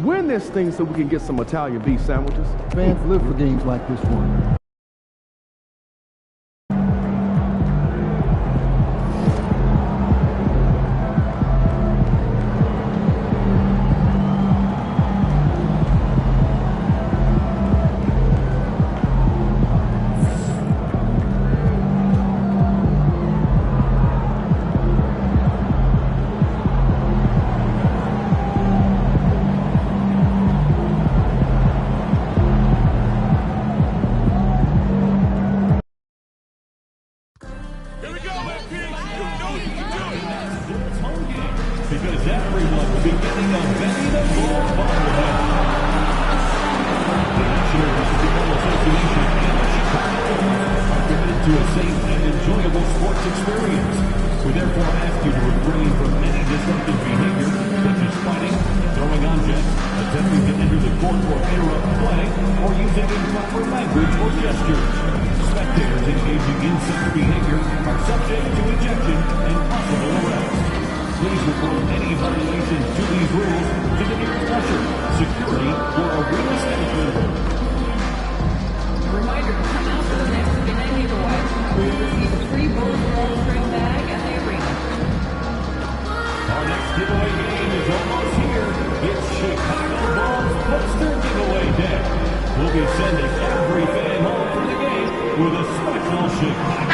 win this thing so we can get some Italian beef sandwiches. Fans live for games like this one. Because everyone will be getting a Benny the Bull bobblehead. The National Basketball Association and the Chicago Bulls are committed to a safe and enjoyable sports experience. We therefore ask you to refrain from any disruptive behavior, such as fighting, throwing objects, attempting to enter the court or interrupt play, or using improper language or gestures. Spectators engaging in such behavior are subject to ejection and possible arrest. Please report any violations to these rules to the nearest usher, security, or arena staff member. Reminder to come out for the next Benny giveaway. We will receive a free Bulls string bag at the arena. Our next giveaway game is almost here. It's Chicago Bulls poster giveaway day. We'll be sending every fan home for the game with a special Chicago.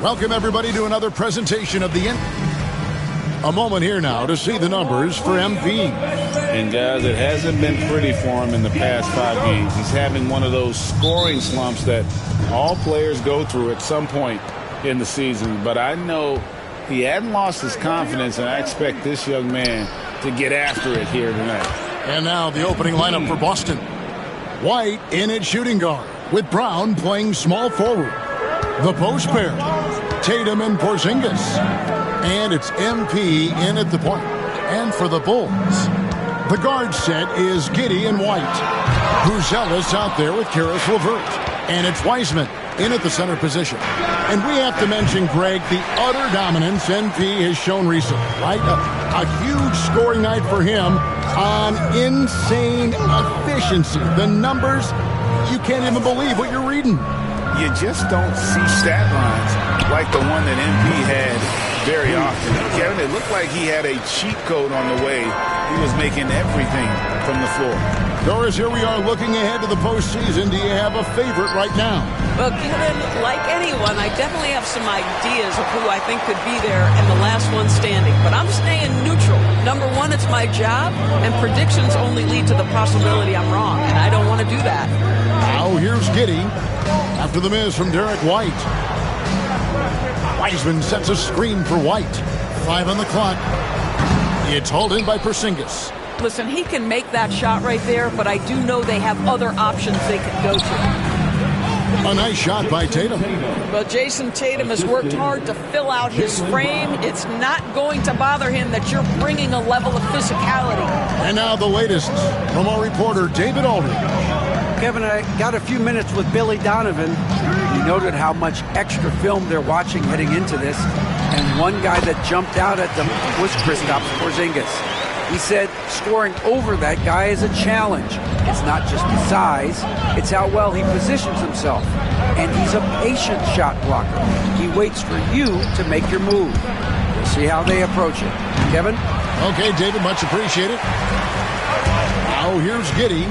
Welcome, everybody, to another presentation of the A moment here now to see the numbers for MP. And, guys, it hasn't been pretty for him in the past 5 games. He's having one of those scoring slumps that all players go through at some point in the season. But I know he hadn't lost his confidence, and I expect this young man to get after it here tonight. And now the opening lineup for Boston. White in at shooting guard, with Brown playing small forward. The post pair, Tatum and Porzingis. And it's MP in at the point. And for the Bulls, the guard set is Giddey and White. Bruzelis out there with Karis LeVert. And it's Wiseman in at the center position. And we have to mention, Greg, the utter dominance MP has shown recently, right? A huge scoring night for him on insane efficiency. The numbers, you can't even believe what you're reading. You just don't see stat lines like the one that MP had very often. Kevin, it looked like he had a cheat code on the way. He was making everything from the floor. Doris, here we are looking ahead to the postseason. Do you have a favorite right now? Well, Kevin, like anyone, I definitely have some ideas of who I think could be there and the last one standing. But I'm staying neutral. Number one, it's my job, and predictions only lead to the possibility I'm wrong, and I don't want to do that. Now here's Giddey after the miss from Derek White. Wiseman sets a screen for White. 5 on the clock. It's hauled in by Porzingis. Listen, he can make that shot right there, but I do know they have other options they can go to. A nice shot by Tatum. Well, Jason Tatum has worked hard to fill out his frame. It's not going to bother him that you're bringing a level of physicality. And now the latest from our reporter, David Aldridge. Kevin, I got a few minutes with Billy Donovan. He noted how much extra film they're watching heading into this. And one guy that jumped out at them was Kristaps Porzingis. He said scoring over that guy is a challenge. It's not just the size, it's how well he positions himself. And he's a patient shot blocker. He waits for you to make your move. We'll see how they approach it. Kevin? Okay, David, much appreciated. Now here's Giddey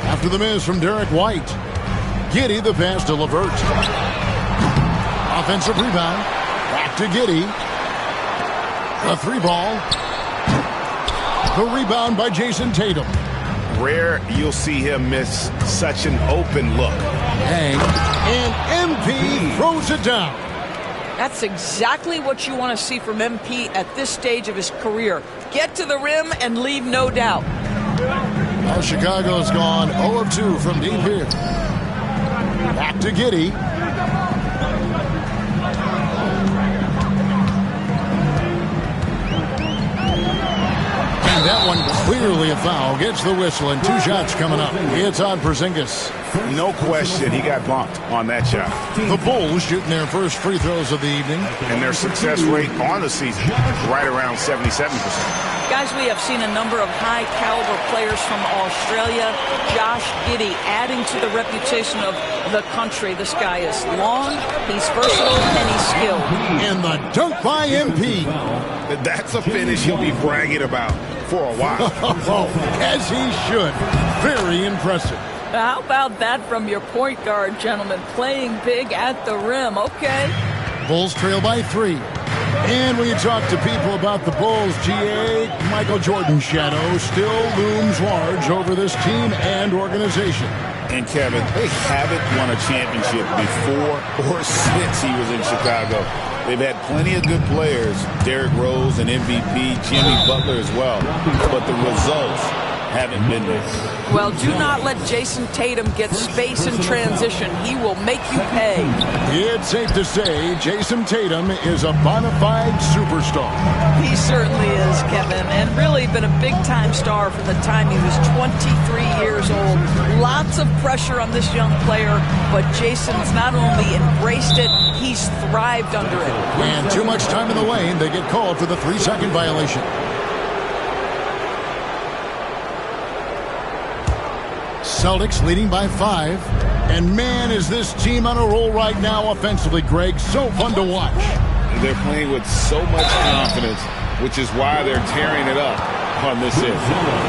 after the miss from Derek White. Giddey, the pass to LeVert. Offensive rebound. Back to Giddey. A 3-ball. The rebound by Jason Tatum. Rare you'll see him miss such an open look. And MP throws it down. That's exactly what you want to see from MP at this stage of his career. Get to the rim and leave no doubt. Now Chicago's gone 0 of 2 from deep here. Back to Giddey. And That one clearly a foul. Gets the whistle, and 2 shots coming up. It's on Porzingis. No question he got bumped on that shot. The Bulls shooting their first free throws of the evening. And their success rate on the season right around 77%. Guys, we have seen a number of high-caliber players from Australia. Josh Giddey adding to the reputation of the country. This guy is long, he's versatile, and he's skilled. And the dunk by MP. That's a finish he'll be bragging about for a while. As he should. Very impressive. How about that from your point guard, gentlemen? Playing big at the rim. Okay. Bulls trail by 3. And when you talk to people about the Bulls, GA, Michael Jordan's shadow still looms large over this team and organization. And Kevin, they haven't won a championship before or since he was in Chicago. They've had plenty of good players, Derrick Rose and MVP, Jimmy Butler as well. But the results haven't been there. Well, do not let Jason Tatum get space in transition. He will make you pay. It's safe to say Jason Tatum is a bona fide superstar. He certainly is, Kevin, and really been a big-time star from the time he was 23 years old. Lots of pressure on this young player, but Jason's not only embraced it, he's thrived under it. And too much time in the lane, they get called for the 3-second violation. Celtics leading by 5. And man, is this team on a roll right now offensively, Greg. So fun to watch. They're playing with so much confidence, which is why they're tearing it up on this end.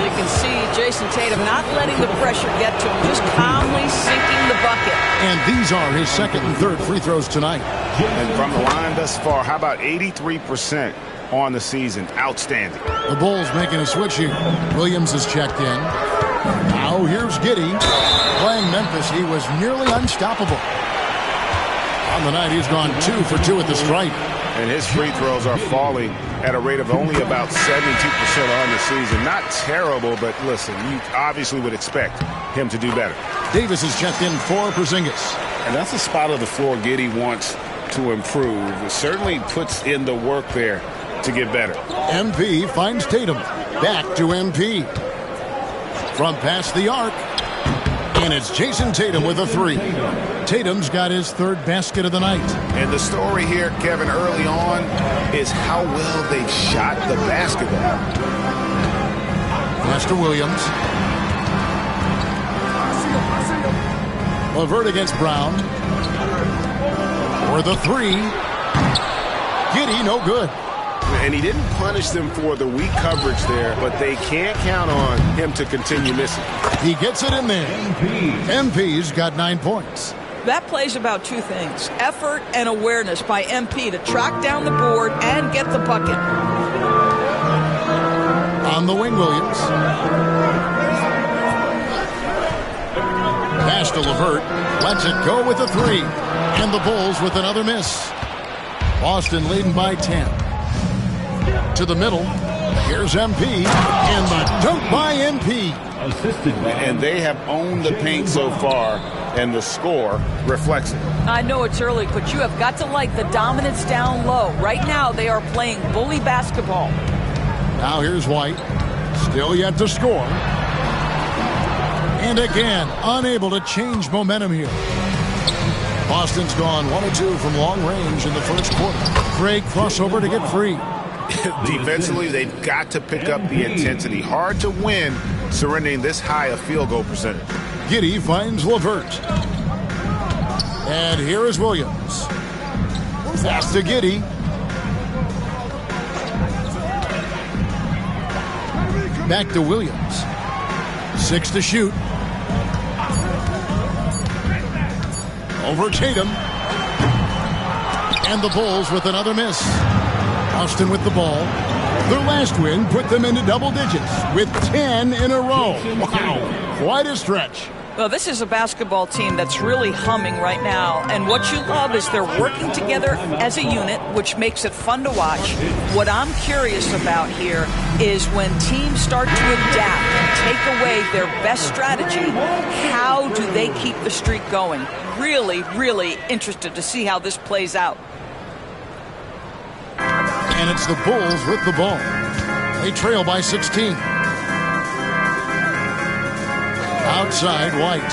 You can see Jason Tatum not letting the pressure get to him, just calmly sinking the bucket. And these are his second and third free throws tonight. And from the line thus far, how about 83% on the season? Outstanding. The Bulls making a switch here. Williams is checked in. Now here's Giddey. Playing Memphis, he was nearly unstoppable. On the night, he's gone 2 for 2 at the stripe. And his free throws are falling at a rate of only about 72% on the season. Not terrible, but listen, you obviously would expect him to do better. Davis is checked in for Porzingis. And that's a spot of the floor Giddey wants to improve. It certainly puts in the work there to get better. MP finds Tatum. Back to MP. From past the arc. And it's Jason Tatum with a 3. Tatum's got his 3rd basket of the night. And the story here, Kevin, early on is how well they've shot the basketball. Pass to Williams. LeVert against Brown. For the 3. Giddey, no good. And he didn't punish them for the weak coverage there, but they can't count on him to continue missing. He gets it in there. MP's got 9 points. That plays about 2 things. Effort and awareness by MP to track down the board and get the bucket. On the wing, Williams. Pass to LeVert. Lets it go with a 3. And the Bulls with another miss. Boston leading by 10. To the middle. Here's MP. And the dunk by MP. And they have owned the paint so far, and the score reflects it. I know it's early, but you have got to like the dominance down low. Right now, they are playing bully basketball. Now here's White. Still yet to score. And again, unable to change momentum here. Boston's gone 1 of 2 from long range in the first quarter. Great crossover to get free. Defensively, they've got to pick up the intensity. Hard to win surrendering this high a field goal percentage. Giddey finds LeVert. And here is Williams. Pass to Giddey. Back to Williams. 6 to shoot. Over Tatum. And the Bulls with another miss. Austin with the ball. Their last win put them into double digits with 10 in a row. Wow, quite a stretch. Well, this is a basketball team that's really humming right now. And what you love is they're working together as a unit, which makes it fun to watch. What I'm curious about here is when teams start to adapt and take away their best strategy, how do they keep the streak going? Really, really interested to see how this plays out. And it's the Bulls with the ball. They trail by 16. Outside, White.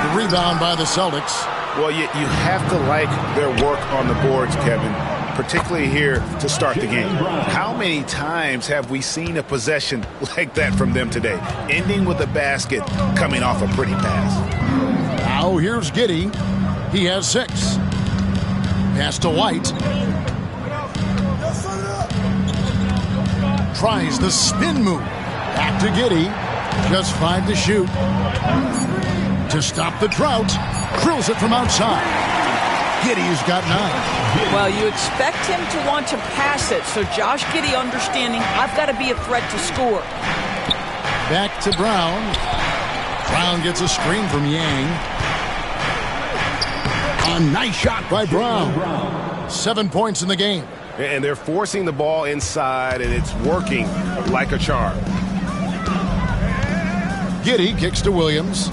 The rebound by the Celtics. Well, you have to like their work on the boards, Kevin, particularly here to start the game. How many times have we seen a possession like that from them today, ending with a basket coming off a pretty pass? Now here's Giddey. He has 6. Pass to White. Tries the spin move. Back to Giddey. Just 5 to shoot. To stop the drought. Drills it from outside. Giddey's got 9. Well, you expect him to want to pass it, so Josh Giddey understanding I've got to be a threat to score. Back to Brown. Brown gets a screen from Yang. A nice shot by Brown. 7 points in the game. And they're forcing the ball inside, and it's working like a charm. Giddey kicks to Williams.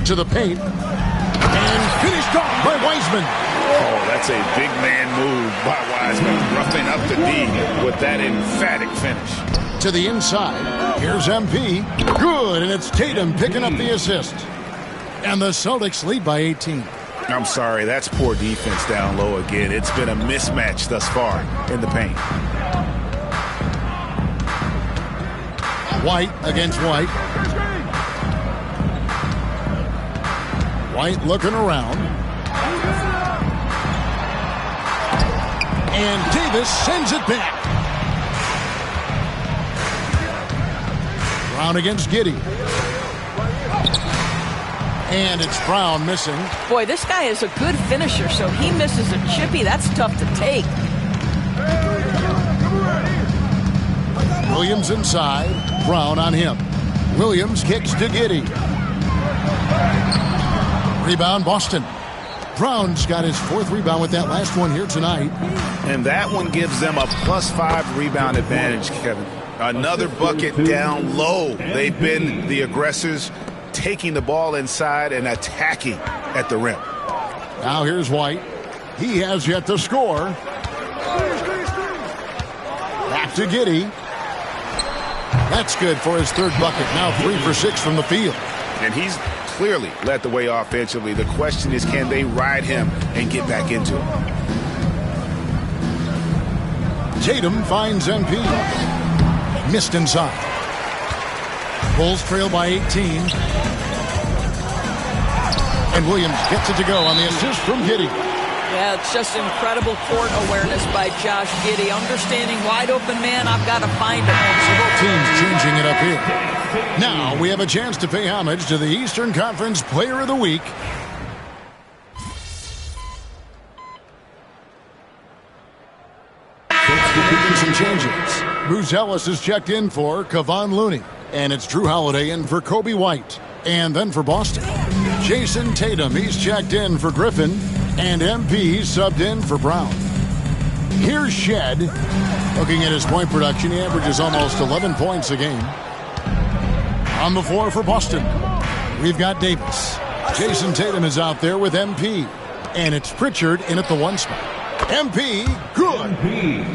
To the paint. And finished off by Wiseman. Oh, that's a big man move by Wiseman, roughing up the D with that emphatic finish. To the inside. Here's MP. Good, and it's Tatum picking up the assist. And the Celtics lead by 18. I'm sorry, that's poor defense down low again. It's been a mismatch thus far in the paint. White against White. White looking around. And Davis sends it back. Brown against Giddey. And it's Brown missing. Boy, this guy is a good finisher, so he misses a chippy. That's tough to take. Williams inside. Brown on him. Williams kicks to Giddey. Rebound, Boston. Brown's got his 4th rebound with that last one here tonight. And that one gives them a +5 rebound advantage, Kevin. Another bucket down low. They've been the aggressors, taking the ball inside and attacking at the rim. Now here's White. He has yet to score. Back to Giddey. That's good for his 3rd bucket. Now 3 for 6 from the field. And he's clearly led the way offensively. The question is, can they ride him and get back into it? Tatum finds MP. Missed inside. Bulls trail by 18. And Williams gets it to go on the assist from Giddey. Yeah, it's just incredible court awareness by Josh Giddey. Understanding wide open man, I've got to find him. So both teams changing it up here. Now we have a chance to pay homage to the Eastern Conference Player of the Week. Some changes. Bruce Ellis is checked in for Kevon Looney. And it's Drew Holiday in for Kobe White. And then for Boston, Jason Tatum. He's checked in for Griffin. And MP subbed in for Brown. Here's Shed. Looking at his point production, he averages almost 11 points a game. On the floor for Boston, we've got Davis. Jason Tatum is out there with MP. And it's Pritchard in at the 1 spot. MP, good.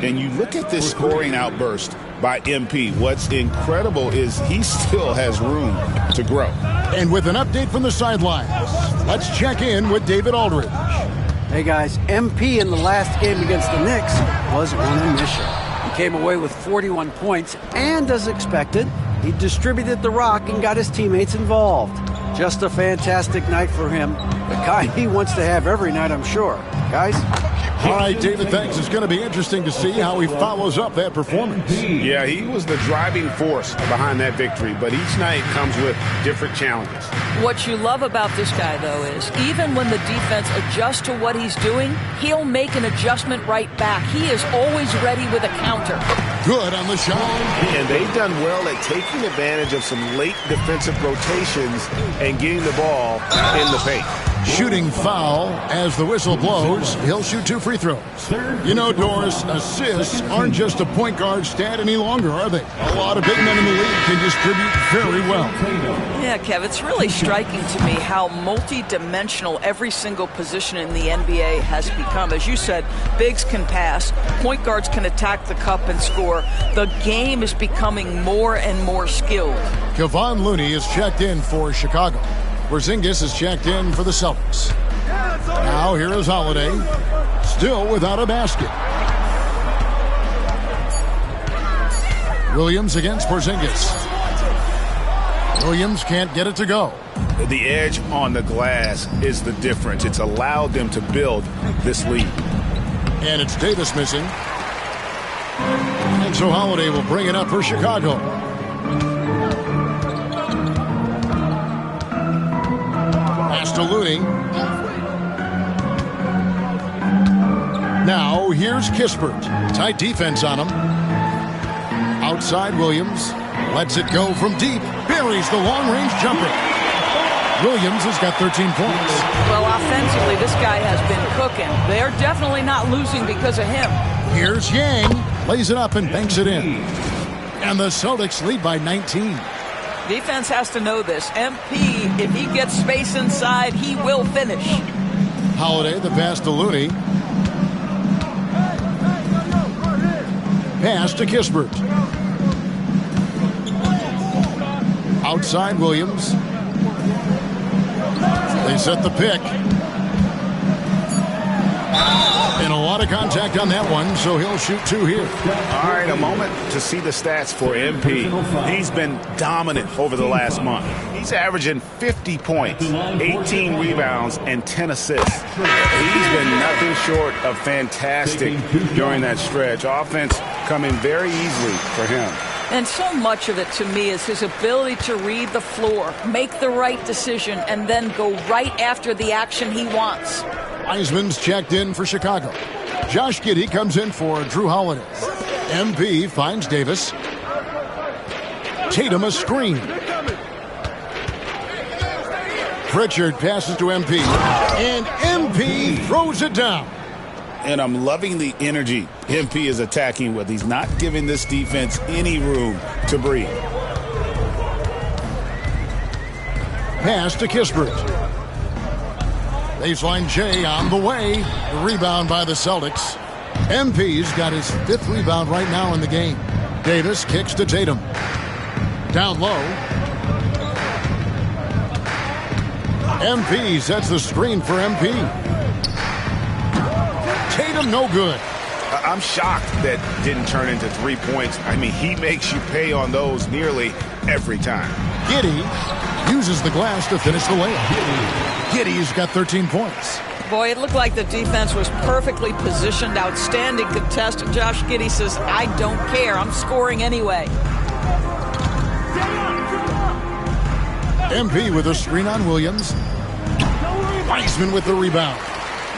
And you look at this scoring outburst by MP. What's incredible is he still has room to grow. And with an update from the sidelines, let's check in with David Aldridge. Hey guys, MP in the last game against the Knicks was on a mission. He came away with 41 points, and as expected, he distributed the rock and got his teammates involved. Just a fantastic night for him. The kind he wants to have every night, I'm sure. Guys? All right, David, thanks. It's going to be interesting to see how he follows up that performance. Yeah, he was the driving force behind that victory, but each night comes with different challenges. What you love about this guy, though, is even when the defense adjusts to what he's doing, he'll make an adjustment right back. He is always ready with a counter. Good on the shot. And they've done well at taking advantage of some late defensive rotations and getting the ball in the paint. Shooting foul as the whistle blows. He'll shoot 2 free throws. You know, Doris, assists aren't just a point guard stat any longer, are they? A lot of big men in the league can distribute very well. Yeah, Kev, it's really striking to me how multi-dimensional every single position in the NBA has become. As you said, bigs can pass, point guards can attack the cup and score. The game is becoming more and more skilled. Kevon Looney is checked in for Chicago. Porzingis is checked in for the Celtics. Now here is Holiday, still without a basket. Williams against Porzingis. Williams can't get it to go. The edge on the glass is the difference. It's allowed them to build this lead. And it's Davis missing. And so Holiday will bring it up for Chicago. Pass to Looney. Now here's Kispert. Tight defense on him. Outside Williams. Lets it go from deep. Buries the long-range jumper. Williams has got 13 points. Well, offensively, this guy has been cooking. They're definitely not losing because of him. Here's Yang. Lays it up and banks it in. And the Celtics lead by 19. Defense has to know this. MP, if he gets space inside, he will finish. Holiday, the pass to Looney. Pass to Kispert. Outside Williams. They set the pick. And a lot of contact on that one, so he'll shoot 2 here. All right, a moment to see the stats for MP. He's been dominant over the last month. He's averaging 50 points, 18 rebounds, and 10 assists. He's been nothing short of fantastic during that stretch. Offense coming very easily for him. And so much of it, to me, is his ability to read the floor, make the right decision, and then go right after the action he wants. Wiseman's checked in for Chicago. Josh Giddey comes in for Drew Holiday. MP finds Davis. Tatum a screen. Pritchard passes to MP. And MP throws it down. And I'm loving the energy MP is attacking with. He's not giving this defense any room to breathe. Pass to Kispert. Baseline J on the way. The rebound by the Celtics. MP's got his 5th rebound right now in the game. Davis kicks to Tatum. Down low. MP sets the screen for MP. Tatum no good. I'm shocked that didn't turn into 3 points. I mean, he makes you pay on those nearly every time. Giddey uses the glass to finish the layup. Giddey's got 13 points. Boy, it looked like the defense was perfectly positioned. Outstanding contest. Josh Giddey says, I don't care. I'm scoring anyway. MP with a screen on Williams. Wiseman with the rebound.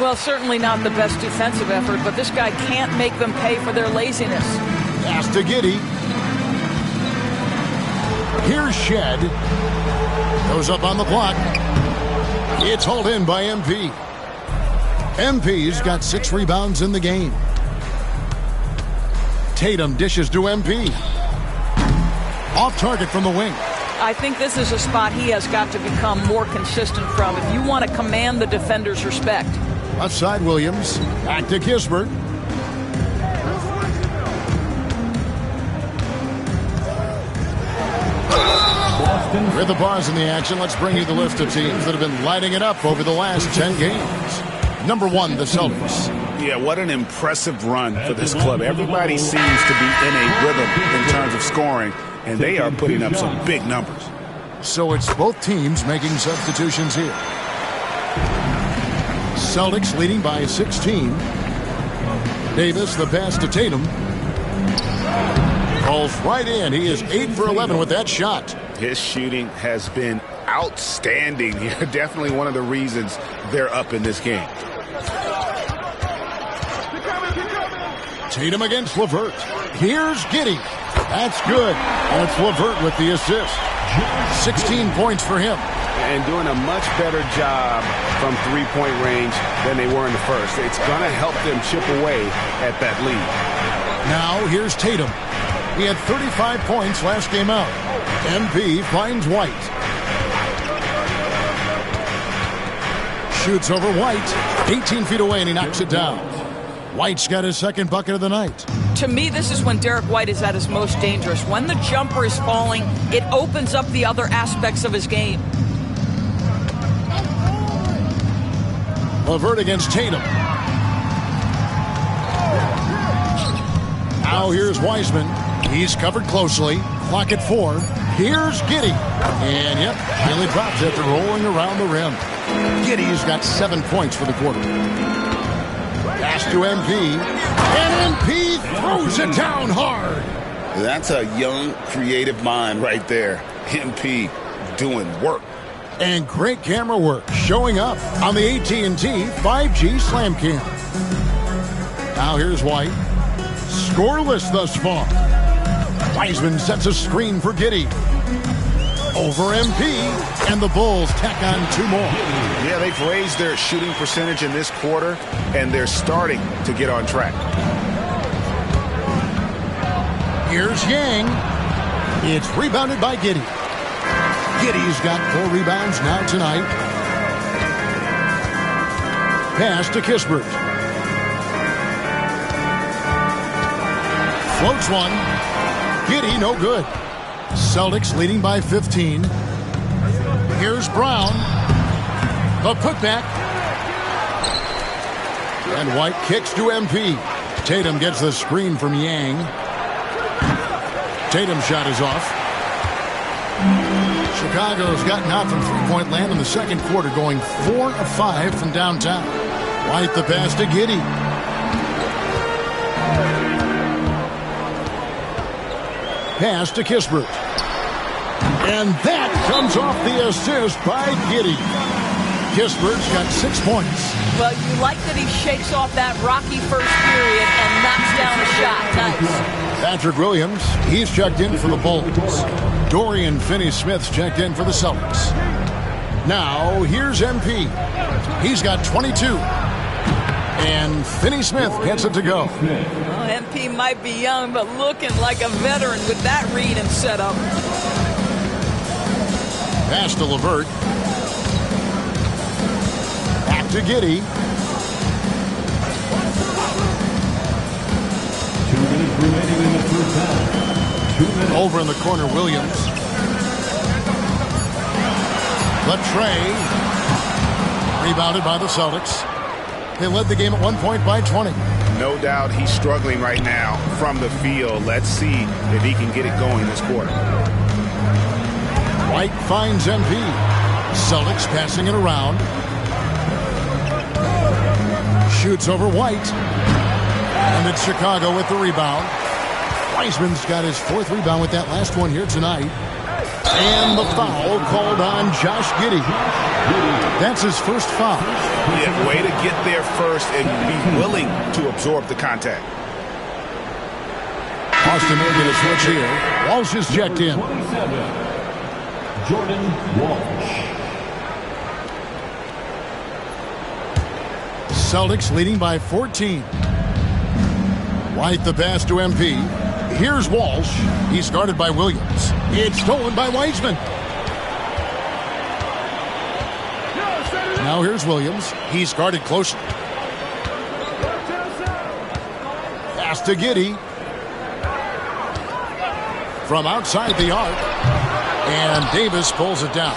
Well, certainly not the best defensive effort, but this guy can't make them pay for their laziness. Pass to Giddey. Here's Shed. Goes up on the block. It's hauled in by MP. MP's got 6 rebounds in the game. Tatum dishes to MP. Off target from the wing. I think this is a spot he has got to become more consistent from if you want to command the defender's respect. Outside Williams. Back to Kispert. With the bars in the action, let's bring you the list of teams that have been lighting it up over the last 10 games. Number 1, the Celtics. Yeah, what an impressive run for this club. Everybody seems to be in a rhythm in terms of scoring, and they are putting up some big numbers. So it's both teams making substitutions here. Celtics leading by 16. Davis, the pass to Tatum. Falls right in. He is 8 for 11 with that shot. His shooting has been outstanding. Definitely one of the reasons they're up in this game. Tatum against LeVert. Here's Giddey. That's good. And it's LeVert with the assist. 16 points for him. And doing a much better job from three-point range than they were in the first. It's going to help them chip away at that lead. Now here's Tatum. He had 35 points last game out. MP finds White. Shoots over White. 18 feet away and he knocks it down. White's got his second bucket of the night. To me, this is when Derek White is at his most dangerous. When the jumper is falling, it opens up the other aspects of his game. LeVert against Tatum. Now here's Wiseman. He's covered closely. Clock at 4. Here's Giddey. And yep, nearly drops after rolling around the rim. Giddey's got 7 points for the quarter. Pass to MP. And MP throws it down hard. That's a young, creative mind right there. MP doing work. And great camera work showing up on the AT&T 5G Slam Cam. Now here's White. Scoreless thus far. Wiseman sets a screen for Giddey. Over MP, and the Bulls tack on 2 more. Yeah, they've raised their shooting percentage in this quarter, and they're starting to get on track. Here's Yang. It's rebounded by Giddey. Giddey's got 4 rebounds now tonight. Pass to Kispert. Floats one. Giddey, no good. Celtics leading by 15. Here's Brown. The putback. And White kicks to MP. Tatum gets the screen from Yang. Tatum's shot is off. Chicago's gotten out from three-point land in the second quarter, going 4 of 5 from downtown. White the pass to Giddey. Pass to Kispert. And that comes off the assist by Giddey. Kispert's got 6 points. Well, you like that he shakes off that rocky first period and knocks down a shot. Nice. Patrick Williams, he's checked in for the Bulls. Dorian Finney-Smith's checked in for the Celtics. Now, here's MP. He's got 22. And Finney-Smith gets it to go. Well, MP might be young, but looking like a veteran with that read and setup. Pass to LeVert. Back to Giddey. 2 minutes remaining in the first half. 2 minutes. Over in the corner, Williams. Latrey. Rebounded by the Celtics. They led the game at 1 point by 20. No doubt he's struggling right now from the field. Let's see if he can get it going this quarter. White finds MP. Celtics passing it around. Shoots over White. And it's Chicago with the rebound. Wiseman's got his 4th rebound with that last one here tonight. And the foul called on Josh Giddey. That's his first foul. Yeah, way to get there first and be willing to absorb the contact. Austin making a switch here. Walsh is checked in. 27. Jordan Walsh. Celtics leading by 14. White the pass to MP. Here's Walsh. He's guarded by Williams. It's stolen by Wiseman. Now here's Williams. He's guarded closely. Pass to Giddey. From outside the arc. And Davis pulls it down.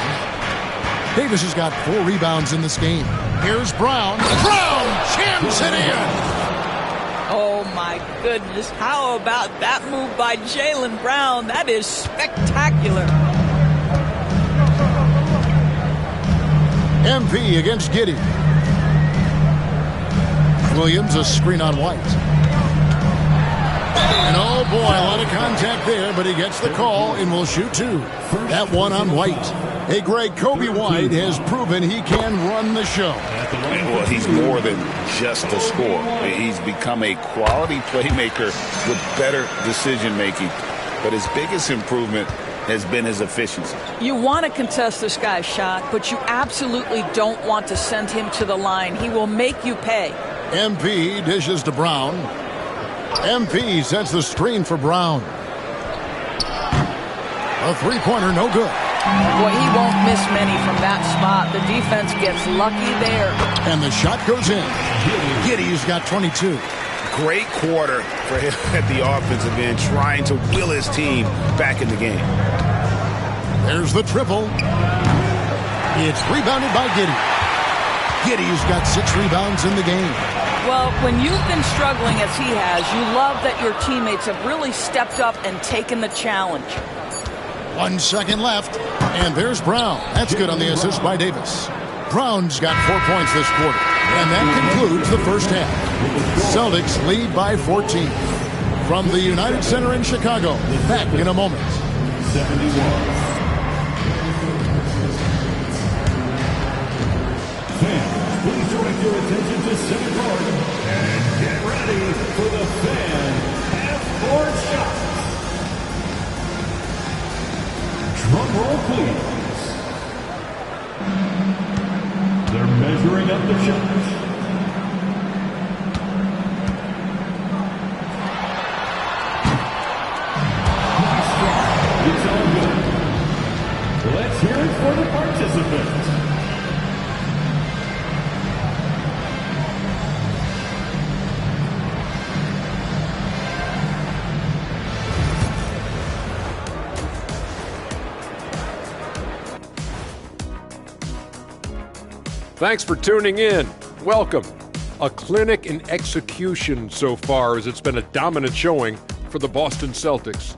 Davis has got 4 rebounds in this game. Here's Brown. Brown jams it in. Oh, my goodness. How about that move by Jaylen Brown? That is spectacular. MP against Giddey. Williams a screen on White. And oh boy, a lot of contact there, but he gets the call and will shoot 2. That one on White. Hey, Greg, Kobe White has proven he can run the show. Well, he's more than just a scorer. He's become a quality playmaker with better decision-making. But his biggest improvement has been his efficiency. You want to contest this guy's shot, but you absolutely don't want to send him to the line. He will make you pay. MP dishes to Brown. MP sets the screen for Brown. A three-pointer, no good. Boy, he won't miss many from that spot. The defense gets lucky there. And the shot goes in. Giddey's got 22. Great quarter for him at the offensive end, trying to will his team back in the game. There's the triple. It's rebounded by Giddey. Giddey's got 6 rebounds in the game. Well, when you've been struggling as he has, you love that your teammates have really stepped up and taken the challenge. 1 second left, and there's Brown. That's good on the assist by Davis. Brown's got 4 points this quarter, and that concludes the first half. Celtics lead by 14. From the United Center in Chicago, back in a moment. 71. Fans, please direct your attention to center court and get ready for the fan half-court shot. Drum roll, please. They're measuring up the shots. It's all good. Let's hear it for the participants. Thanks for tuning in. Welcome. A clinic in execution so far, as it's been a dominant showing for the Boston Celtics.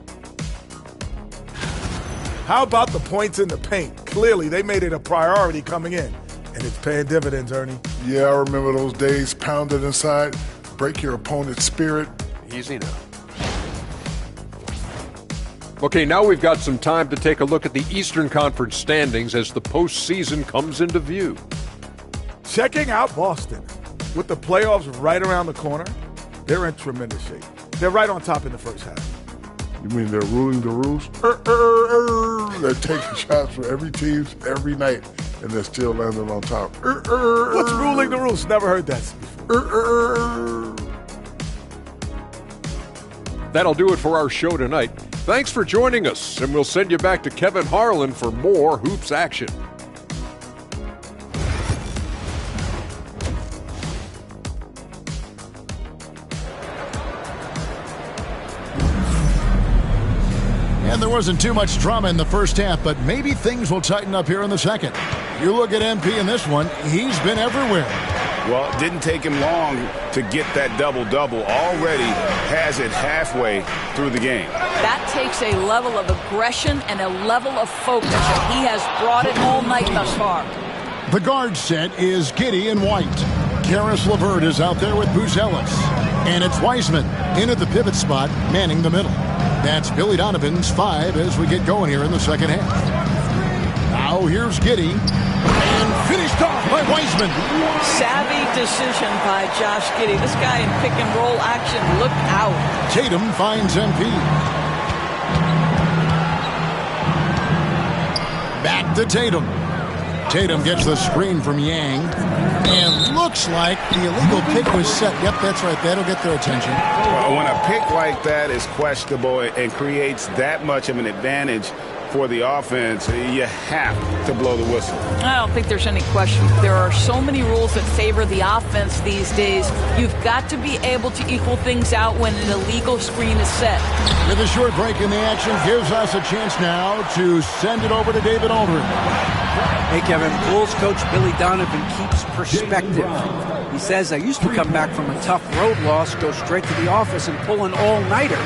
How about the points in the paint? Clearly, they made it a priority coming in, and it's paying dividends, Ernie. Yeah, I remember those days, pounded inside, break your opponent's spirit. Easy now. Okay, now we've got some time to take a look at the Eastern Conference standings as the postseason comes into view. Checking out Boston. With the playoffs right around the corner, they're in tremendous shape. They're right on top in the first half. You mean they're ruling the rules? They're taking shots for every team every night, and they're still landing on top. What's ruling the rules? Never heard that before. That'll do it for our show tonight. Thanks for joining us, and we'll send you back to Kevin Harlan for more Hoops action. And there wasn't too much drama in the first half, but maybe things will tighten up here in the second. You look at MP in this one, he's been everywhere. Well, it didn't take him long to get that double-double. Already has it halfway through the game. That takes a level of aggression and a level of focus, and he has brought it all night thus far. The guard set is Giddey and White. Karis LeVert is out there with Buzelis. And it's Wiseman in at the pivot spot, manning the middle. That's Billy Donovan's 5 as we get going here in the second half. Now here's Giddey. And finished off by Wiseman. Savvy decision by Josh Giddey. This guy in pick and roll action, look out. Tatum finds MP. Back to Tatum. Tatum gets the screen from Yang. And looks like the illegal pick was set. Yep, that's right. That'll get their attention. Well, when a pick like that is questionable and creates that much of an advantage for the offense, you have to blow the whistle. I don't think there's any question. There are so many rules that favor the offense these days. You've got to be able to equal things out when an illegal screen is set. With a short break in the action gives us a chance now to send it over to David Aldridge. Hey, Kevin, Bulls coach Billy Donovan keeps perspective. He says, I used to come back from a tough road loss, go straight to the office and pull an all-nighter,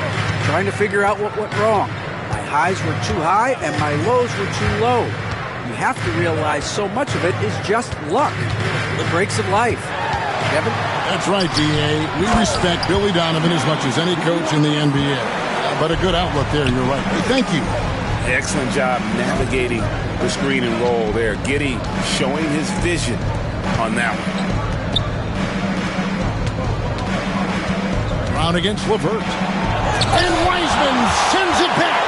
trying to figure out what went wrong. My highs were too high and my lows were too low. You have to realize so much of it is just luck. The breaks of life. Kevin? That's right, D.A. We respect Billy Donovan as much as any coach in the NBA. But a good outlook there, you're right. Thank you. Excellent job navigating the screen and roll there. Giddey showing his vision on that one. Brown against LeVert. And Wiseman sends it back.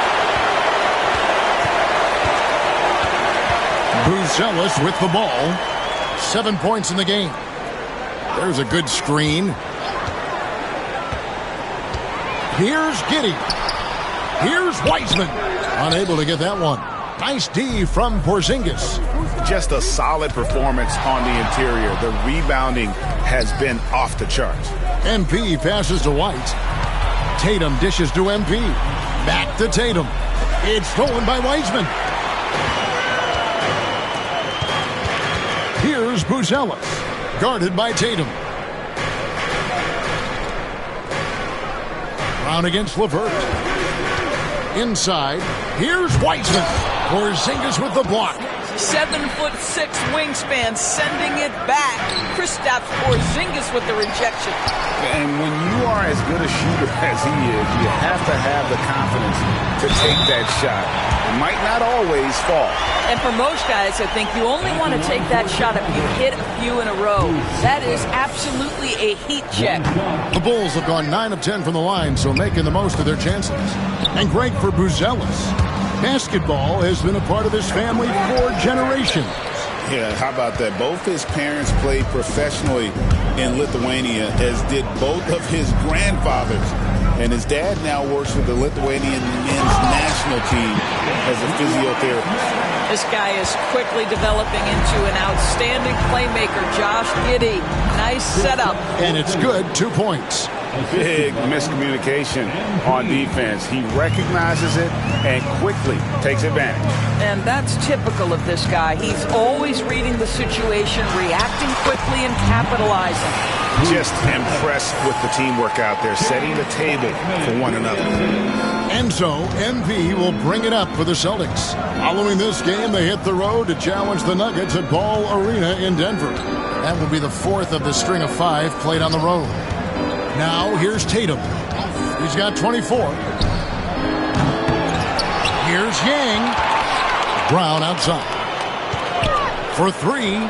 Buzelis with the ball. 7 points in the game. There's a good screen. Here's Giddey. Here's Wiseman. Unable to get that one. Nice D from Porzingis. Just a solid performance on the interior. The rebounding has been off the charts. MP passes to White. Tatum dishes to MP. Back to Tatum. It's stolen by Wiseman. Here's Buzelis. Guarded by Tatum. Brown against LeVert. Inside. Here's Wiseman. Porzingis with the block. 7'6" wingspan, sending it back. Kristaps Porzingis with the rejection. And when you are as good a shooter as he is, you have to have the confidence to take that shot. It might not always fall. And for most guys, I think you only want to take that shot if you hit a few in a row. That is absolutely a heat check. The Bulls have gone 9 of 10 from the line, so making the most of their chances. And great for Buzelis. Basketball has been a part of his family for generations. Yeah, how about that? Both his parents played professionally in Lithuania, as did both of his grandfathers. And his dad now works with the Lithuanian men's national team as a physiotherapist. This guy is quickly developing into an outstanding playmaker, Josh Giddey. Nice setup. And it's good, 2 points. Big miscommunication on defense. He recognizes it and quickly takes advantage. And that's typical of this guy. He's always reading the situation, reacting quickly, and capitalizing. Just impressed with the teamwork out there, setting the table for one another. And so, MP will bring it up for the Celtics. Following this game, they hit the road to challenge the Nuggets at Ball Arena in Denver. That will be the 4th of the string of 5 played on the road. Now, here's Tatum. He's got 24. Here's Yang. Brown outside. For 3.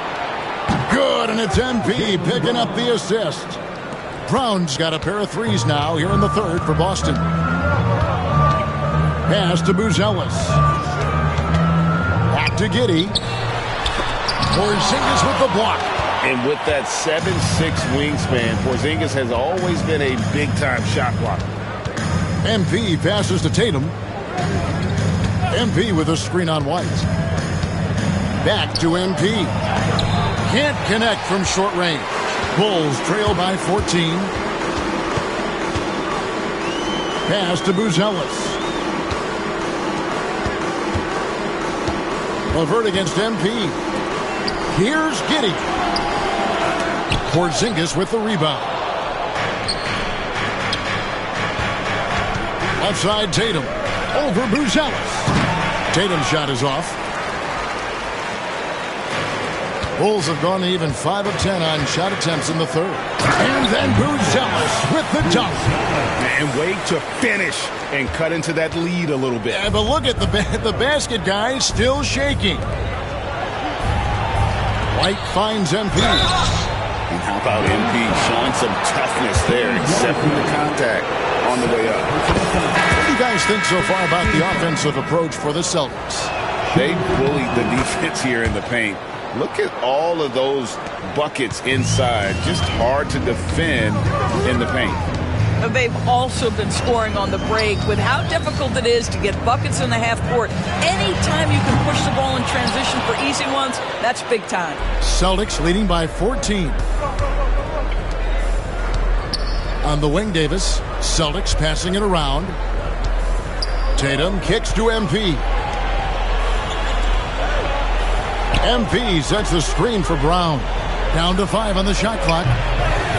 Good, and it's MP picking up the assist. Brown's got a pair of threes now here in the 3rd for Boston. Pass to Buzelis. Back to Giddey. Porzingis with the block. And with that 7'6" wingspan, Porzingis has always been a big-time shot blocker. MP passes to Tatum. MP with a screen on White. Back to MP. Can't connect from short range. Bulls trail by 14. Pass to Buzelis. LeVert against MP. Here's Giddey. Porzingis with the rebound. Outside Tatum. Over Buzelis. Tatum's shot is off. Bulls have gone to even 5 of 10 on shot attempts in the 3rd. And then Buzelis with the dunk. And wait to finish and cut into that lead a little bit. Yeah, but look at the basket guy still shaking. White finds MP. And how about MP showing some toughness there, accepting the contact on the way up. What do you guys think so far about the offensive approach for the Celtics? They bullied the defense here in the paint. Look at all of those buckets inside. Just hard to defend in the paint. They've also been scoring on the break. With how difficult it is to get buckets in the half court, anytime you can push the ball in transition for easy ones, that's big time. Celtics leading by 14. On the wing, Davis. Celtics passing it around. Tatum kicks to MP. MP sets the screen for Brown. Down to 5 on the shot clock.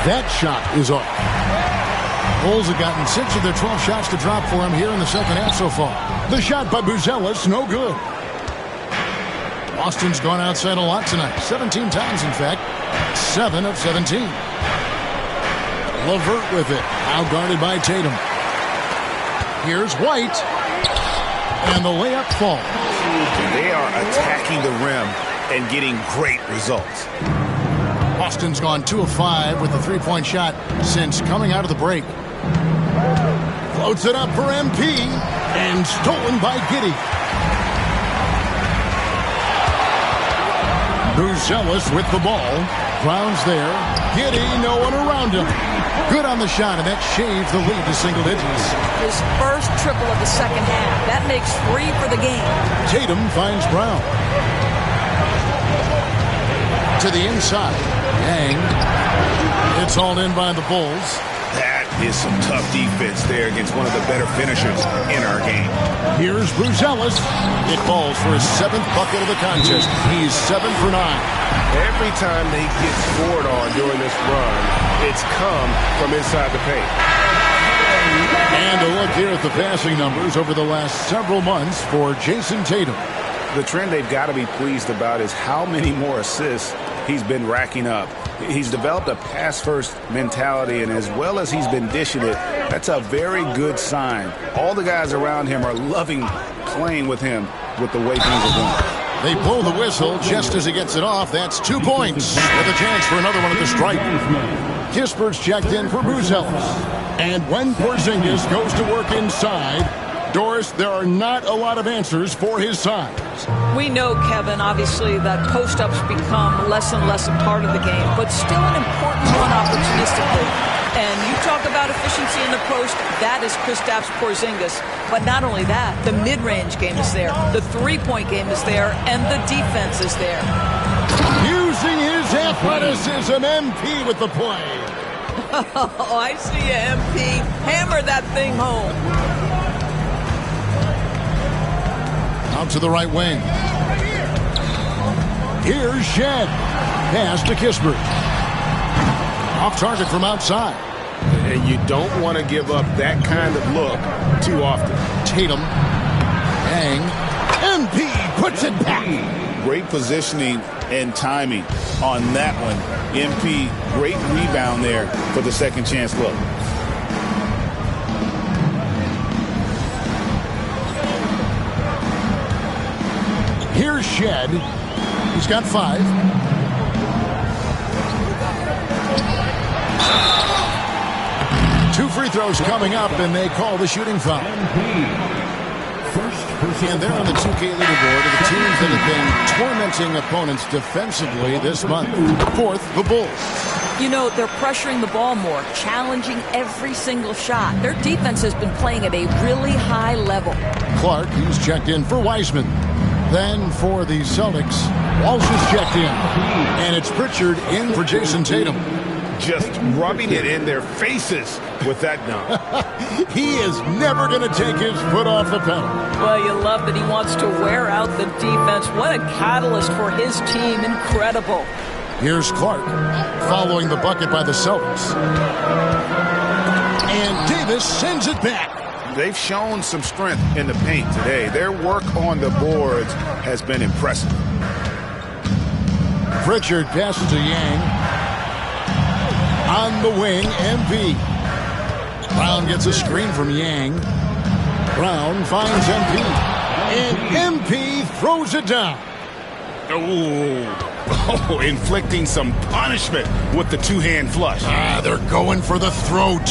That shot is off. Bulls have gotten 6 of their 12 shots to drop for him here in the second half so far. The shot by Buzelis, no good. Boston's gone outside a lot tonight. 17 times, in fact. 7 of 17. LeVert with it. Now guarded by Tatum. Here's White. And the layup falls. They are attacking the rim and getting great results. Boston's gone 2 of 5 with the 3-point shot since coming out of the break. Floats it up for MP and stolen by Giddey. Bruzelis with the ball. Brown's there. Giddy, no one around him. Good on the shot, and that shaves the lead to single digits. His first triple of the second half. That makes 3 for the game. Tatum finds Brown. To the inside. Yang. It's hauled in by the Bulls. That is some tough defense there against one of the better finishers in our game. Here's Bruzelis. It falls for his 7th bucket of the contest. He's 7 for 9. Every time they get scored on during this run, it's come from inside the paint. And a look here at the passing numbers over the last several months for Jason Tatum. The trend they've got to be pleased about is how many more assists he's been racking up. He's developed a pass-first mentality, and as well as he's been dishing it, that's a very good sign. All the guys around him are loving playing with him with the way things are going. They blow the whistle just as he gets it off. That's 2 points with a chance for another one at the stripe. Kispert's checked in for Bruzelis. And when Porzingis goes to work inside, Doris, there are not a lot of answers for his size. We know, Kevin, obviously, that post-ups become less and less a part of the game, but still an important one opportunistically. And you talk about efficiency in the post, that is Kristaps Porzingis. But not only that, the mid-range game is there, the three-point game is there, and the defense is there. Using his athleticism, MP with the play. Oh, I see you, MP. Hammer that thing home. Out to the right wing. Here's Shed. Pass to Kispert. Off target from outside. And you don't want to give up that kind of look too often. Tatum. Yang. MP puts it back. Great positioning and timing on that one. MP, great rebound there for the second chance look. Here's Shed. He's got 5. Two free throws coming up, and they call the shooting foul. And they're on the 2K leaderboard of the teams that have been tormenting opponents defensively this month. 4th, the Bulls. You know, they're pressuring the ball more, challenging every single shot. Their defense has been playing at a really high level. Clark, he's checked in for Wiseman. Then for the Celtics, Walsh is checked in. And it's Pritchard in for Jason Tatum. Just rubbing it in their faces with that dunk. He is never going to take his foot off the pedal. Well, you love that he wants to wear out the defense. What a catalyst for his team. Incredible. Here's Clark following the bucket by the Celtics. And Davis sends it back. They've shown some strength in the paint today. Their work on the boards has been impressive. Pritchard passes to Yang. On the wing, MP. Brown gets a screen from Yang. Brown finds MP. And MP throws it down. Oh, inflicting some punishment with the two-hand flush. They're going for the throat.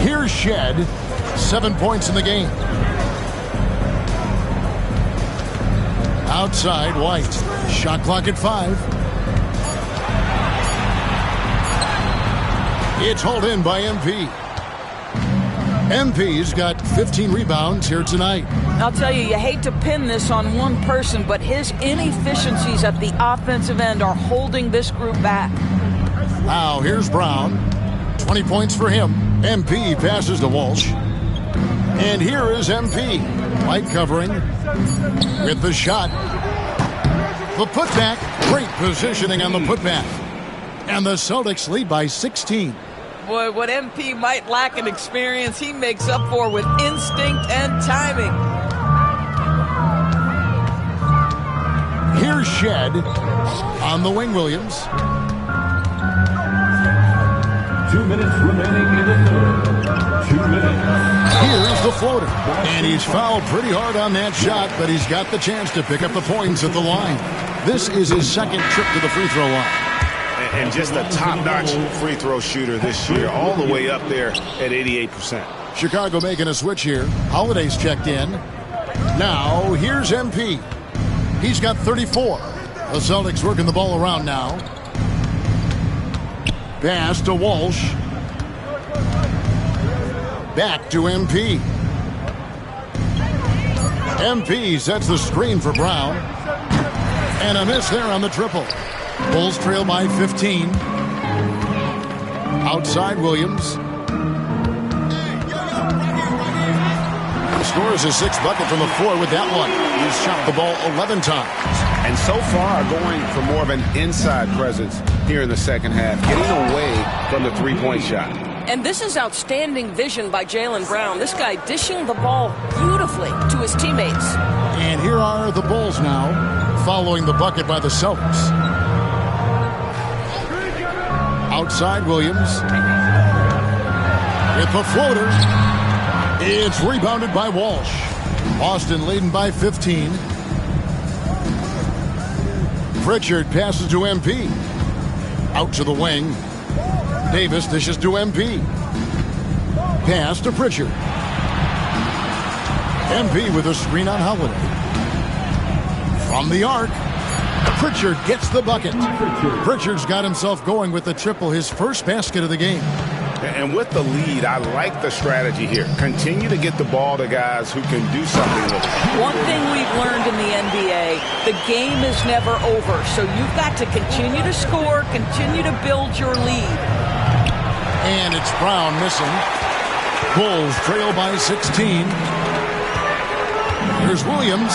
Here's Shed. 7 points in the game. Outside, White. Shot clock at 5. It's hauled in by MP. MP's got 15 rebounds here tonight. I'll tell you, you hate to pin this on one person, but his inefficiencies at the offensive end are holding this group back. Now, here's Brown. 20 points for him. MP passes to Walsh. And here is MP. White covering with the shot. The putback. Great positioning on the putback. And the Celtics lead by 16. Boy, what MP might lack in experience, he makes up for with instinct and timing. Here's Shed on the wing, Williams. 2 minutes remaining in the third. 2 minutes. Here's the floater. And he's fouled pretty hard on that shot, but he's got the chance to pick up the points at the line. This is his second trip to the free throw line. And just a top-notch free throw shooter this year, all the way up there at 88%. Chicago making a switch here. Holiday's checked in. Now, here's MP. He's got 34. The Celtics working the ball around now. Pass to Walsh. Back to MP. MP sets the screen for Brown. And a miss there on the triple. Bulls trail by 15. Outside Williams. Scores his 6th bucket from the floor with that one. He's shot the ball 11 times. And so far going for more of an inside presence here in the second half, getting away from the three-point shot. And this is outstanding vision by Jaylen Brown. This guy dishing the ball beautifully to his teammates. And here are the Bulls now, following the bucket by the Celtics. Outside Williams. With the floater. It's rebounded by Walsh. Boston leading by 15. Pritchard passes to MP. Out to the wing. Davis dishes to MP. Pass to Pritchard. MP with a screen on Holiday. From the arc. Pritchard gets the bucket. Pritchard's got himself going with the triple, his first basket of the game. And with the lead, I like the strategy here. Continue to get the ball to guys who can do something with it. One thing we've learned in the NBA, the game is never over. So you've got to continue to score, continue to build your lead. And it's Brown missing. Bulls trail by 16. Here's Williams.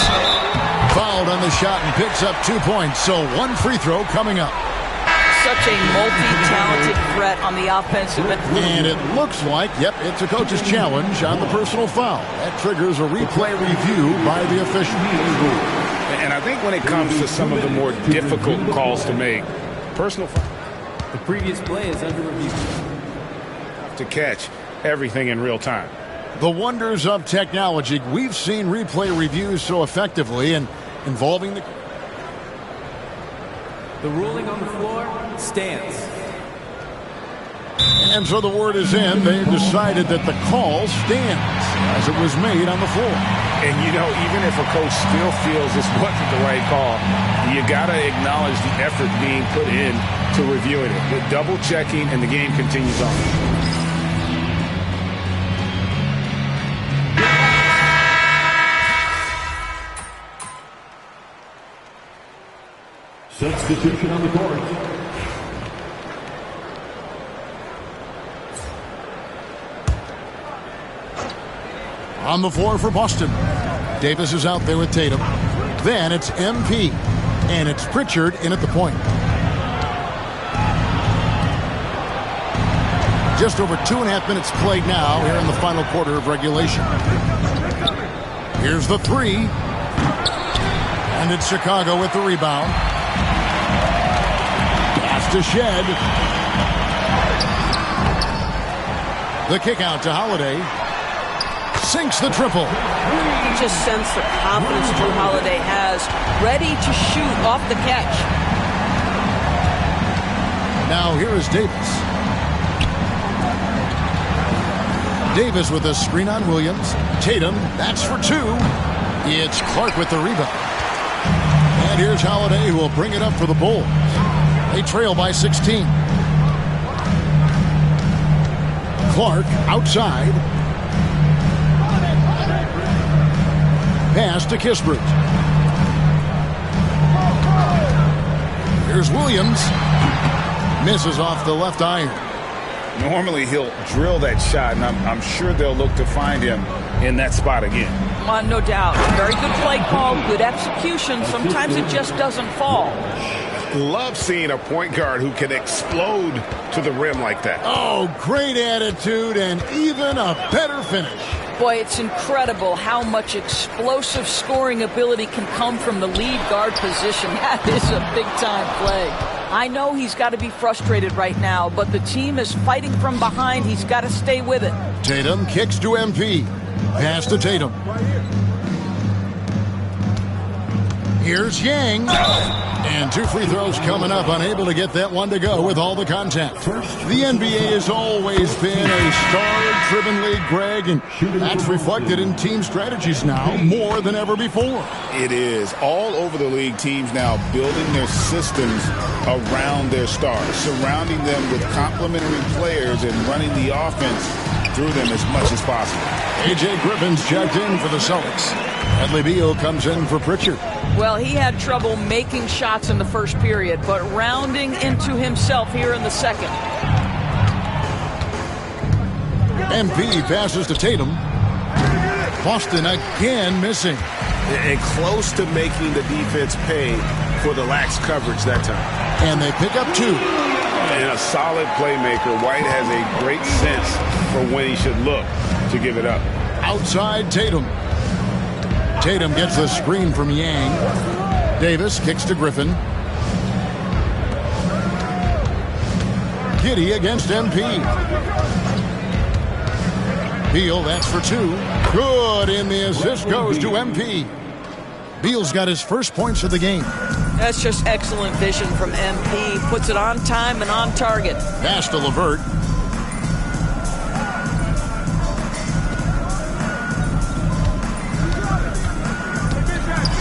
Fouled on the shot and picks up 2 points. So one free throw coming up. Such a multi-talented threat on the offensive end. And it looks like, yep, it's a coach's challenge on the personal foul. That triggers a replay review by the official. And I think when it comes to some of the more difficult calls to make, personal foul. The previous play is under review. To catch everything in real time. The wonders of technology. We've seen replay reviews so effectively and involving the... The ruling on the floor stands. And so the word is in. They've decided that the call stands as it was made on the floor. And, you know, even if a coach still feels this wasn't the right call, you got to acknowledge the effort being put in to reviewing it. The double checking and the game continues on. Substitution on the court. On the floor for Boston. Davis is out there with Tatum. Then it's MP. And it's Pritchard in at the point. Just over 2.5 minutes played now here in the final quarter of regulation. Here's the three. And it's Chicago with the rebound. To Shed. The kick out to Holiday. Sinks the triple. You just sense the confidence Drew Holiday has, ready to shoot off the catch. Now here is Davis. Davis with a screen on Williams. Tatum, that's for 2. It's Clark with the rebound. And here's Holiday who will bring it up for the Bulls. They trail by 16. Clark outside. Pass to Kispert. Here's Williams. Misses off the left iron. Normally he'll drill that shot, and I'm sure they'll look to find him in that spot again. No doubt. Very good play call, good execution. Sometimes it just doesn't fall. Love seeing a point guard who can explode to the rim like that. Oh, great attitude and even a better finish. Boy, it's incredible how much explosive scoring ability can come from the lead guard position. That is a big-time play. I know he's got to be frustrated right now, but the team is fighting from behind. He's got to stay with it. Tatum kicks to MP. Pass to Tatum. Here's Yang. And 2 free throws coming up, unable to get that one to go with all the contact. The NBA has always been a star-driven league, Greg, and that's reflected in team strategies now more than ever before. It is. All over the league, teams now building their systems around their stars, surrounding them with complementary players and running the offense through them as much as possible. A.J. Griffin's checked in for the Celtics. Bradley Beal comes in for Pritchard. Well, he had trouble making shots in the first period, but rounding into himself here in the second. MP passes to Tatum. Boston again missing. And close to making the defense pay for the lax coverage that time. And they pick up 2. And a solid playmaker. White has a great sense for when he should look to give it up. Outside Tatum. Tatum gets the screen from Yang. Davis kicks to Griffin. Giddey against MP. Beal, that's for 2. Good, and the assist goes to MP. Beal's got his first points of the game. That's just excellent vision from MP. Puts it on time and on target. Pass to LeVert.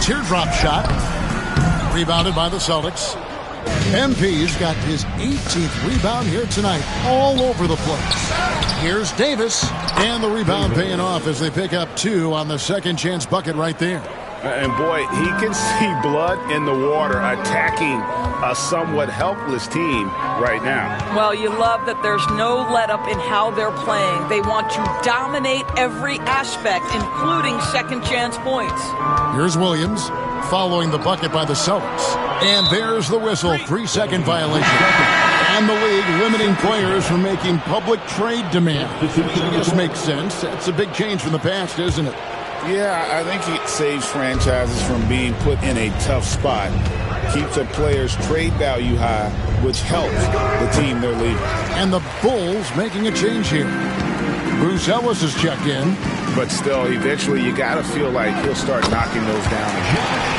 Teardrop shot. Rebounded by the Celtics. MP's got his 18th rebound here tonight. All over the place. Here's Davis. And the rebound paying off as they pick up 2 on the second chance bucket right there. And boy, he can see blood in the water attacking a somewhat helpless team right now. Well, you love that there's no let-up in how they're playing. They want to dominate every aspect, including second chance points. Here's Williams following the bucket by the Celtics. And there's the whistle, 3-second violation. And the league limiting players from making public trade demands. Which I guess makes sense. That's a big change from the past, isn't it? Yeah, I think it saves franchises from being put in a tough spot. Keeps a player's trade value high, which helps the team they're leaving. And the Bulls making a change here. Bruce Ellis is checked in. But still, eventually you got to feel like he'll start knocking those down.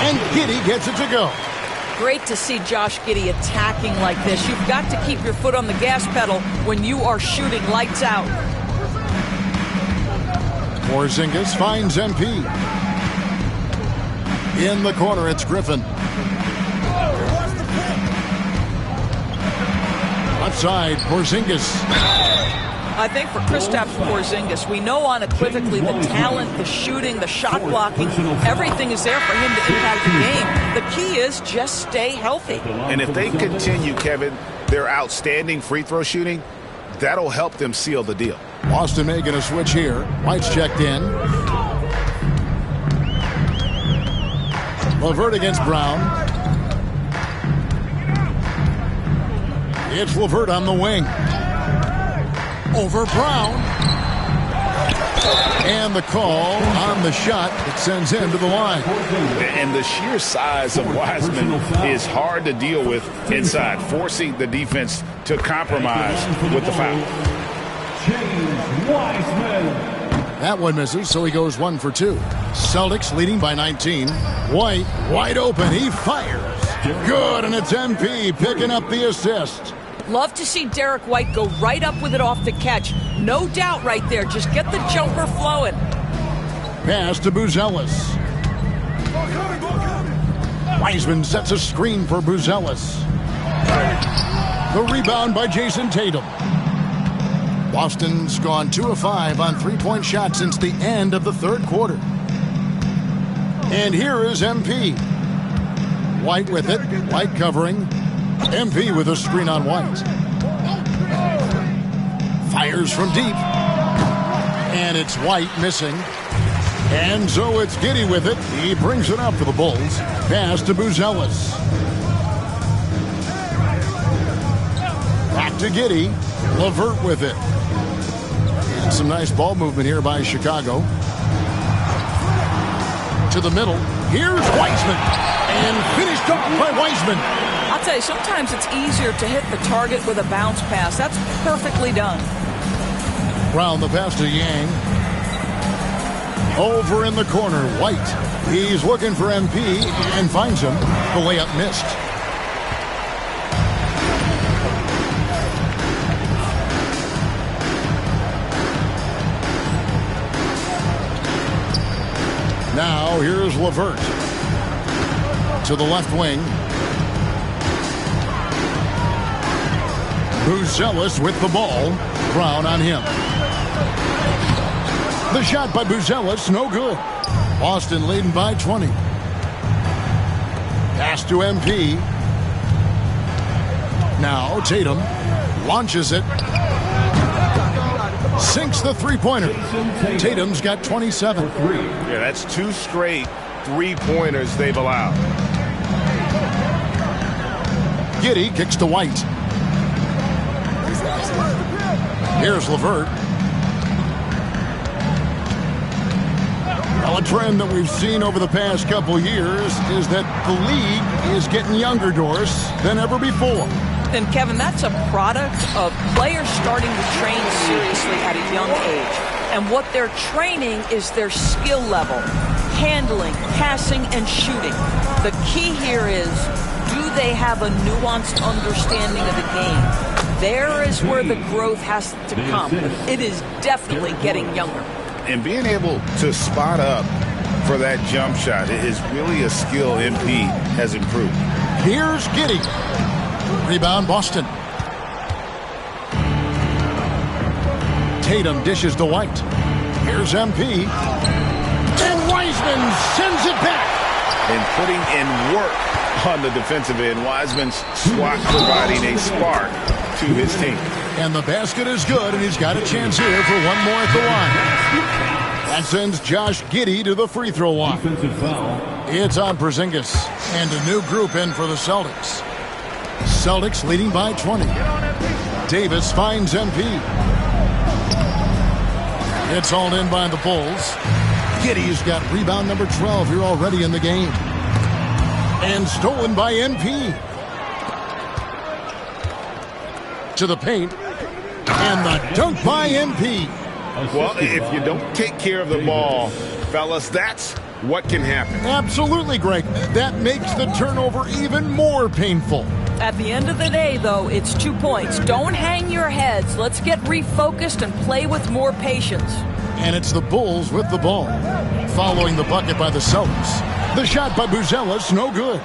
And Giddey gets it to go. Great to see Josh Giddey attacking like this. You've got to keep your foot on the gas pedal when you are shooting lights out. Porzingis finds MP. In the corner, it's Griffin. Outside, Porzingis. I think for Kristaps Porzingis, we know unequivocally the talent, the shooting, the shot blocking, everything is there for him to impact the game. The key is just stay healthy. And if they continue, Kevin, their outstanding free throw shooting, that'll help them seal the deal. Boston making a switch here. White's checked in. LeVert against Brown. It's LeVert on the wing. Over Brown. And the call on the shot that sends him to the line. And the sheer size of Wiseman is hard to deal with inside, forcing the defense to compromise with the foul. That one misses, so he goes 1 for 2. Celtics leading by 19. White wide open. He fires. Good, and it's MP picking up the assist. Love to see Derek White go right up with it off the catch. No doubt right there. Just get the jumper flowing. Pass to Buzelis. Wiseman sets a screen for Buzelis. The rebound by Jason Tatum. Boston's gone 2 of 5 on three-point shots since the end of the third quarter. And here is MP. White with it. White covering. MP with a screen on White. Fires from deep. And it's White missing. And so it's Giddey with it. He brings it up for the Bulls. Pass to Buzelis. Back to Giddey. LeVert with it. And some nice ball movement here by Chicago. To the middle. Here's Wiseman. And finished off by Wiseman. I'll tell you, sometimes it's easier to hit the target with a bounce pass. That's perfectly done. Brown the pass to Yang. Over in the corner, White. He's looking for MP and finds him. The layup missed. Now here's LeVert. To the left wing. Buzelis with the ball. Brown on him. The shot by Buzelis, no good. Boston leading by 20. Pass to MP. Now Tatum launches it. Sinks the three-pointer. Tatum's got 27. Yeah, that's 2 straight three-pointers they've allowed. Giddey kicks to White. Here's LeVert. Well, a trend that we've seen over the past couple years is that the league is getting younger, Doris, than ever before. And Kevin, that's a product of players starting to train seriously at a young age. And what they're training is their skill level, handling, passing, and shooting. The key here is, do they have a nuanced understanding of the game? There is where the growth has to come. It is definitely getting younger. And being able to spot up for that jump shot is really a skill MP has improved. Here's Giddey. Rebound, Boston. Tatum dishes to White. Here's MP. And Wiseman sends it back. And putting in work on the defensive end, Wiseman's swat providing a spark to his team. And the basket is good, and he's got a chance here for one more at the line. That sends Josh Giddey to the free throw line. It's on Porzingis. And a new group in for the Celtics. Celtics leading by 20. Davis finds MP. It's hauled in by the Bulls. Giddey's got rebound number 12 here already in the game. And stolen by MP. To the paint. And the dunk by MP. Well, if you don't take care of the ball, fellas, that's what can happen. Absolutely, Greg. That makes the turnover even more painful. At the end of the day, though, it's 2 points. Don't hang your heads. Let's get refocused and play with more patience. And it's the Bulls with the ball. Following the bucket by the Celtics. The shot by Buzelis, no good.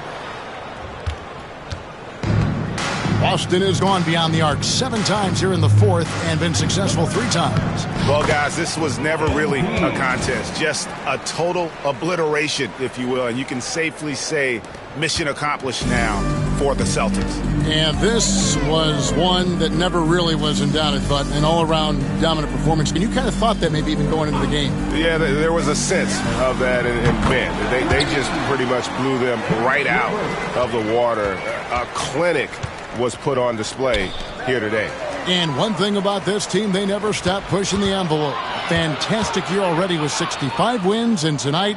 Boston has gone beyond the arc 7 times here in the fourth and been successful 3 times. Well, guys, this was never really a contest. Just a total obliteration, if you will. And you can safely say mission accomplished now for the Celtics. And this was one that never really was in doubt, but an all-around dominant performance. And you kind of thought that maybe even going into the game. Yeah, there was a sense of that in Bend. They just pretty much blew them right out of the water. A clinic was put on display here today. And one thing about this team, they never stopped pushing the envelope. Fantastic year already with 65 wins, and tonight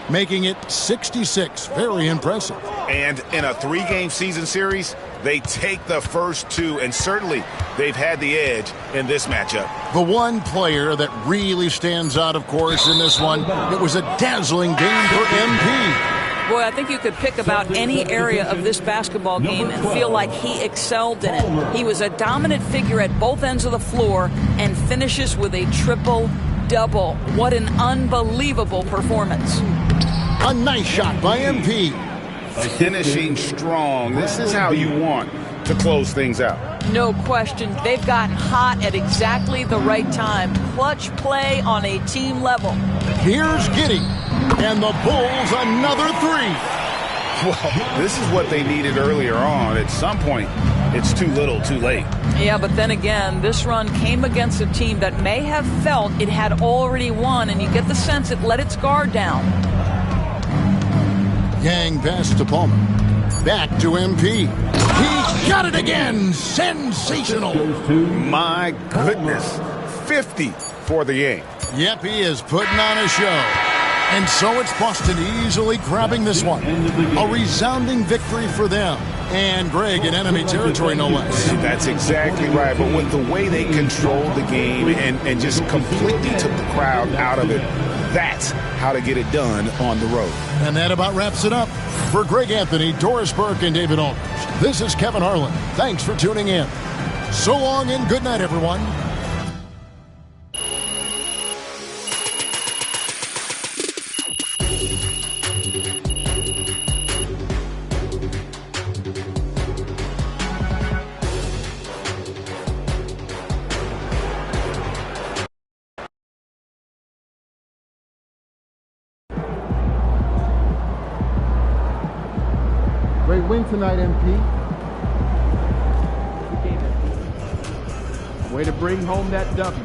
making it 66. Very impressive. And in a 3-game season series, they take the first 2, and certainly they've had the edge in this matchup. The one player that really stands out, of course, in this one, it was a dazzling game for MP. Boy, I think you could pick about any area of this basketball game and feel like he excelled in it. He was a dominant figure at both ends of the floor and finishes with a triple-double. What an unbelievable performance. A nice shot by MP. Finishing strong. This is how you want to close things out. No question. They've gotten hot at exactly the right time. Clutch play on a team level. Here's Giddey. And the Bulls another 3. Well, this is what they needed earlier on. At some point, it's too little, too late. Yeah, but then again, this run came against a team that may have felt it had already won, and you get the sense it let its guard down. Yang pass to Palmer. Back to MP. He got it again. Sensational. My goodness. 50 for the game. Yep, he is putting on a show. And so it's Boston easily grabbing this one. A resounding victory for them. And Greg in enemy territory, no less. That's exactly right. But with the way they controlled the game and just completely took the crowd out of it, That's how to get it done on the road. And that about wraps it up. For Greg Anthony, Doris Burke, and David Aldridge, this is Kevin Harlan. Thanks for tuning in. So long and good night, everyone. Great win tonight, MP. Way to bring home that W.